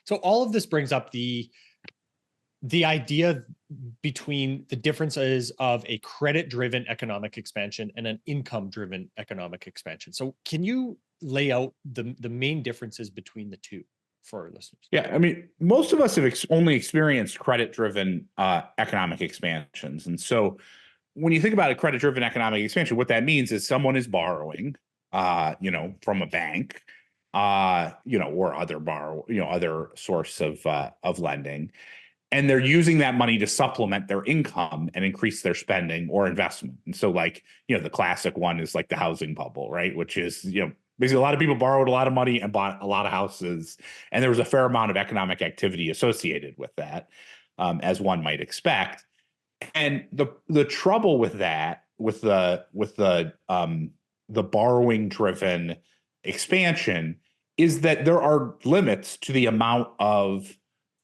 So all of this brings up the idea between the differences of a credit-driven economic expansion and an income-driven economic expansion. So can you lay out the main differences between the two for our listeners? Yeah, I mean, most of us have only experienced credit-driven economic expansions. And so when you think about a credit-driven economic expansion, what that means is someone is borrowing, from a bank, or other source of lending, and they're using that money to supplement their income and increase their spending or investment. And so, the classic one is like the housing bubble, right? Which is, basically a lot of people borrowed a lot of money and bought a lot of houses, and there was a fair amount of economic activity associated with that, as one might expect. And the trouble with that, with the borrowing driven expansion, is that there are limits to the amount of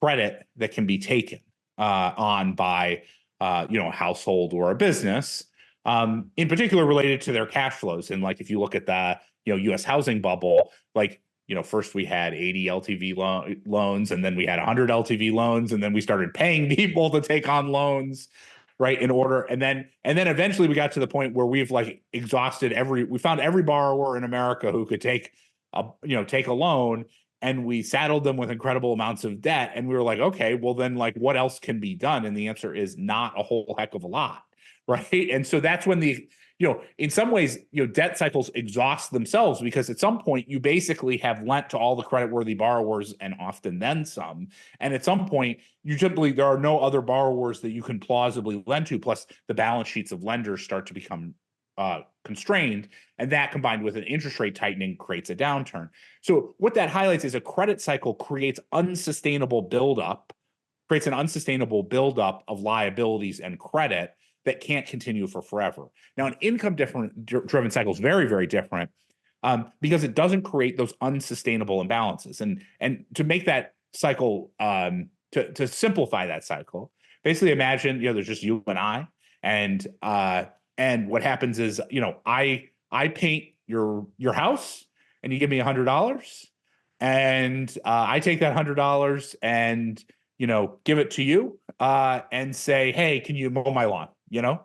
credit that can be taken on by a household or a business, in particular related to their cash flows. And if you look at the U.S. housing bubble, first we had 80 LTV loans, and then we had 100 LTV loans, and then we started paying people to take on loans, right? And then eventually we got to the point where we've exhausted we found every borrower in America who could take a loan, and we saddled them with incredible amounts of debt. And we were like, okay, well then what else can be done? And the answer is not a whole heck of a lot, right? And so that's when in some ways, debt cycles exhaust themselves, because at some point you basically have lent to all the creditworthy borrowers and often then some. And at some point, there are no other borrowers that you can plausibly lend to. Plus, the balance sheets of lenders start to become constrained, and that combined with an interest rate tightening creates a downturn. So what that highlights is a credit cycle creates an unsustainable buildup of liabilities and credit that can't continue for forever. Now, an income-driven cycle is very, very different, because it doesn't create those unsustainable imbalances. And to make that cycle, to simplify that cycle, basically imagine there's just you and I, and what happens is I paint your house, and you give me $100, and I take that $100 and give it to you, and say, hey, can you mow my lawn?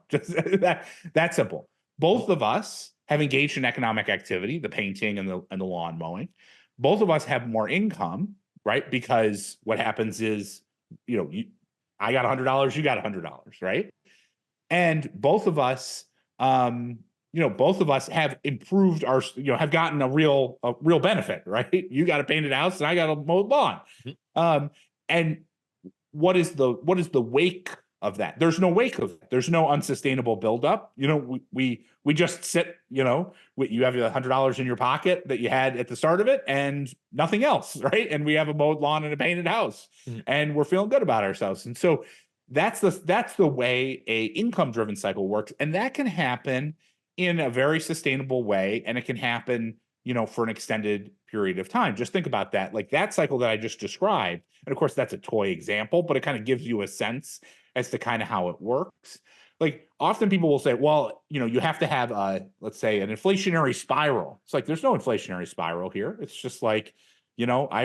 Just that simple. Both of us have engaged in economic activity, the painting and the lawn mowing. Both of us have more income, right? Because what happens is, I got $100, you got $100, right? And both of us have improved have gotten a real benefit, right? You got a painted house and I got a mowed lawn. Mm-hmm. And what is the wake of that? There's no wake of it. There's no unsustainable buildup. We just sit, you have $100 in your pocket that you had at the start of it and nothing else, right? And we have a mowed lawn and a painted house, mm-hmm. and we're feeling good about ourselves. And so that's the way a income-driven cycle works. And that can happen in a very sustainable way, and it can happen, for an extended period of time. Just think about that. That cycle that I just described, and of course that's a toy example, but it kind of gives you a sense as to kind of how it works. Often people will say, well, you have to have let's say an inflationary spiral. It's there's no inflationary spiral here. It's just I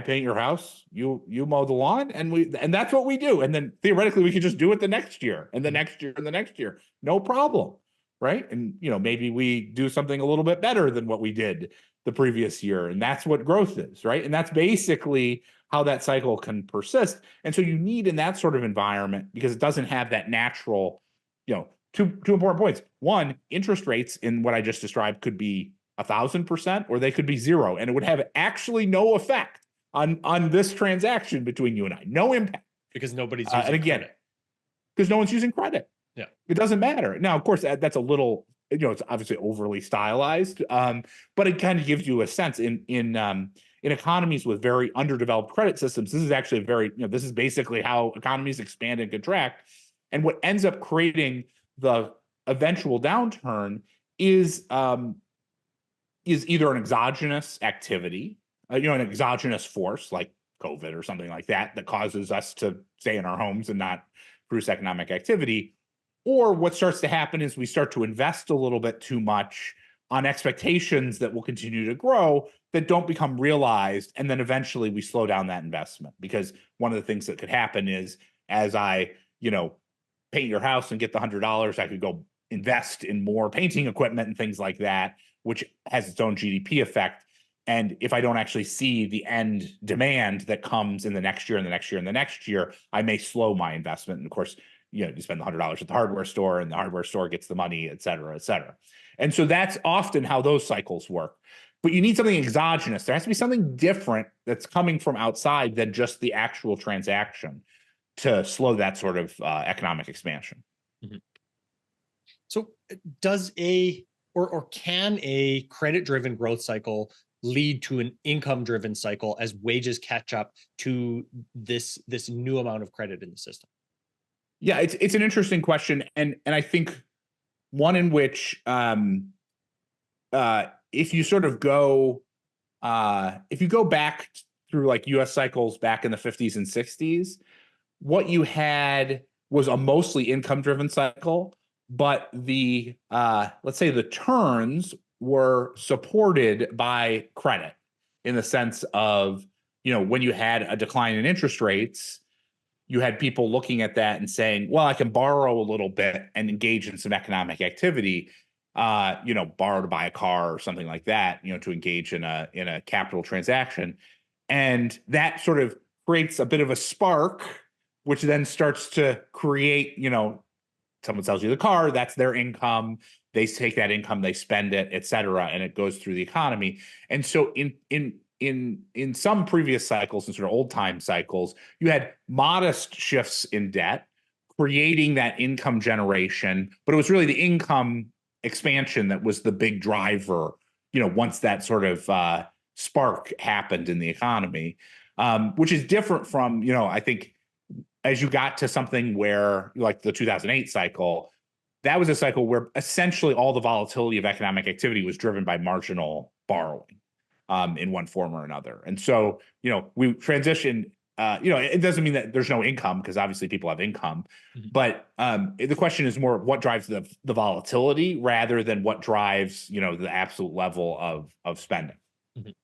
paint your house, you mow the lawn, and that's what we do. And then theoretically we could just do it the next year and the next year and the next year. No problem. Right. And, maybe we do something a little bit better than what we did the previous year. And that's what growth is. Right. And that's basically how that cycle can persist. And so you need, in that sort of environment, because it doesn't have that natural, two important points. One, interest rates in what I just described could be 1,000%, or they could be zero. And it would have actually no effect on this transaction between you and I. No impact. Because nobody's using credit. Because no one's using credit. Yeah. It doesn't matter. Now, of course, that's a little, it's obviously overly stylized, but it kind of gives you a sense in economies with very underdeveloped credit systems. This is actually this is basically how economies expand and contract. And what ends up creating the eventual downturn is either an exogenous activity, an exogenous force like COVID or something like that causes us to stay in our homes and not produce economic activity. Or what starts to happen is we start to invest a little bit too much on expectations that will continue to grow, that don't become realized, and then eventually we slow down that investment. Because one of the things that could happen is, as I, paint your house and get the $100, I could go invest in more painting equipment and things like that, which has its own GDP effect. And if I don't actually see the end demand that comes in the next year and the next year and the next year, I may slow my investment. And of course, you spend the $100 at the hardware store, and the hardware store gets the money, et cetera, et cetera. And so that's often how those cycles work. But you need something exogenous. There has to be something different that's coming from outside than just the actual transaction to slow that sort of economic expansion. Mhm. So does or can a credit-driven growth cycle lead to an income-driven cycle as wages catch up to this new amount of credit in the system? Yeah, it's an interesting question, and I think one in which if you sort of go if you go back through like US cycles back in the 50s and 60s, what you had was a mostly income driven cycle, but the let's say the turns were supported by credit, in the sense of, when you had a decline in interest rates, you had people looking at that and saying, well, I can borrow a little bit and engage in some economic activity, borrow to buy a car or something like that, to engage in a capital transaction. And that sort of creates a bit of a spark, which then starts to create, someone sells you the car, that's their income. They take that income, they spend it, et cetera, and it goes through the economy. And so in some previous cycles and sort of old time cycles, you had modest shifts in debt, creating that income generation, but it was really the income expansion that was the big driver, once that sort of spark happened in the economy, which is different from, I think, as you got to something where, like the 2008 cycle, that was a cycle where essentially all the volatility of economic activity was driven by marginal borrowing in one form or another. And so, we transition, it doesn't mean that there's no income, because obviously people have income, Mhm. but the question is more what drives the volatility rather than what drives, the absolute level of spending. Mhm.